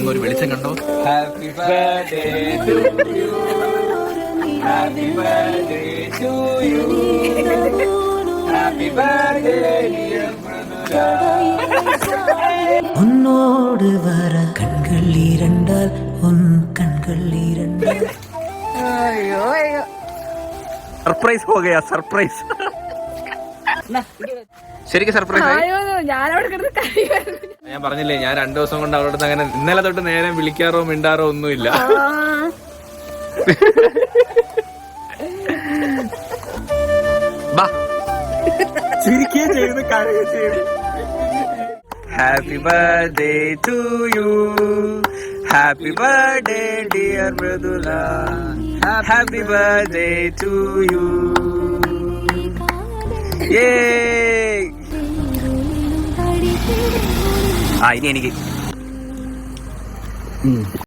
കത്തുന്ന ഒരു വെളിച്ചം കണ്ടോ? Happy birthday to you. Happy birthday to you. Happy birthday dear Mridula. உன்னோடு வர கண்கள் இரண்டால் உன் கண்கள் இரண்டால் സർപ്രൈസ് ഹോ ഗയാ സർപ്രൈസ്. ശരിക്കും സർപ്രൈസ് ആയി. ഞാൻ പറഞ്ഞില്ലേ, ഞാൻ 2 ദിവസം കൊണ്ട് അവളോട് അങ്ങനെ ഇന്നലെ തൊട്ട് നേരെ വിളിക്കാറോ മിണ്ടാറോ ഒന്നുമില്ല. ചിരിക്കുകയും ചെയ്യുന്നു, കരയുകയും ചെയ്യുന്നു. Happy birthday to you, happy birthday dear Mridula, happy birthday to you. ഇനി എനിക്ക്